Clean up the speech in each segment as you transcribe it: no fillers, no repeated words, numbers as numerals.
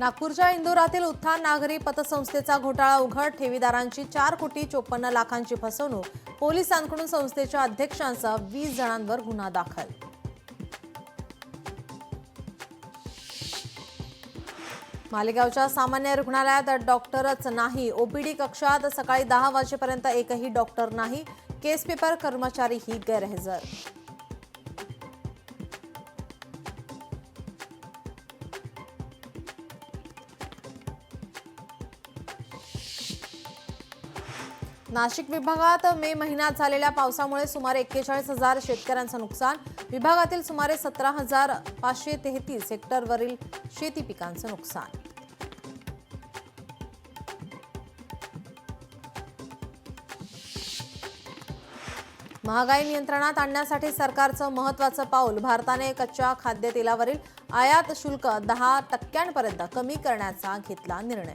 नागपूरच्या इंदोरातील उत्थान नागरी पतसंस्थेचा घोटाळा उघड. ठेवीदारांची 4,54,00,000ची फसवणूक. पोलिसांकडून संस्थेच्या अध्यक्षांसह 20 जणांवर गुन्हा दाखल. मालेगावच्या सामान्य रुग्णालयात डॉक्टरच नाही. ओपीडी कक्षात सकाळी 10 वाजेपर्यंत एकही डॉक्टर नाही. केस पेपर कर्मचारीही गैरहजर. नाशिक विभागात मे महिन्यात झालेल्या पावसामुळे सुमारे 41,000 शेतकऱ्यांचं नुकसान. विभागातील सुमारे 17,533 हेक्टरवरील शेती पिकांचं नुकसान. महागाई नियंत्रणात आणण्यासाठी सरकारचं महत्त्वाचं पाऊल. भारताने कच्च्या खाद्यतेलावरील आयात शुल्क 10% कमी करण्याचा घेतला निर्णय.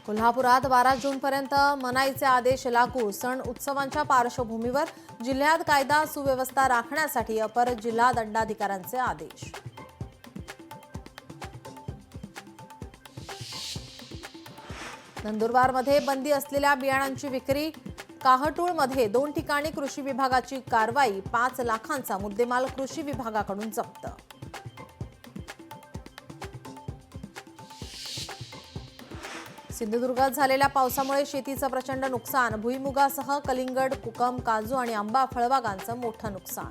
कोल्हापुरात 12 जूनपर्यंत मनाईचे आदेश लागू. सण उत्सवांच्या पार्श्वभूमीवर जिल्ह्यात कायदा सुव्यवस्था राखण्यासाठी अपर जिल्हा दंडाधिकाऱ्यांचे आदेश. नंदुरबारमध्ये बंदी असलेल्या बियाणांची विक्री. काहटूळमध्ये 2 ठिकाणी कृषी विभागाची कारवाई. 5 लाखांचा मुद्देमाल कृषी विभागाकडून जप्त. सिंधुदुर्गात झालेल्या पावसामुळे शेतीचं प्रचंड नुकसान. भुईमुगासह कलिंगड, कुकम, काजू आणि आंबा फळबागांचं मोठं नुकसान.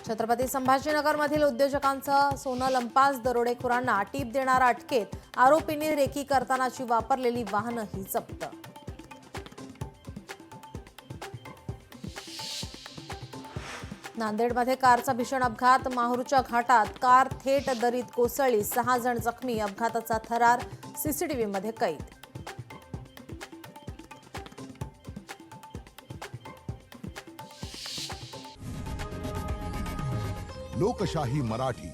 छत्रपती संभाजीनगरमधील उद्योजकांचं सोनं लंपास. दरोडेखोरांना टीप देणारा अटकेत. आरोपींनी रेकी करतानाची वापरलेली वाहनंही जप्त. नांदेडमध्ये कारचा भीषण अपघात. माहूरच्या घाटात कार थेट दरीत कोसळली. 6 जण जखमी. अपघाताचा थरार सीसीटीव्हीमध्ये कैद. लोकशाही मराठी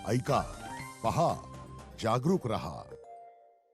ऐका, पहा, जागरूक रहा.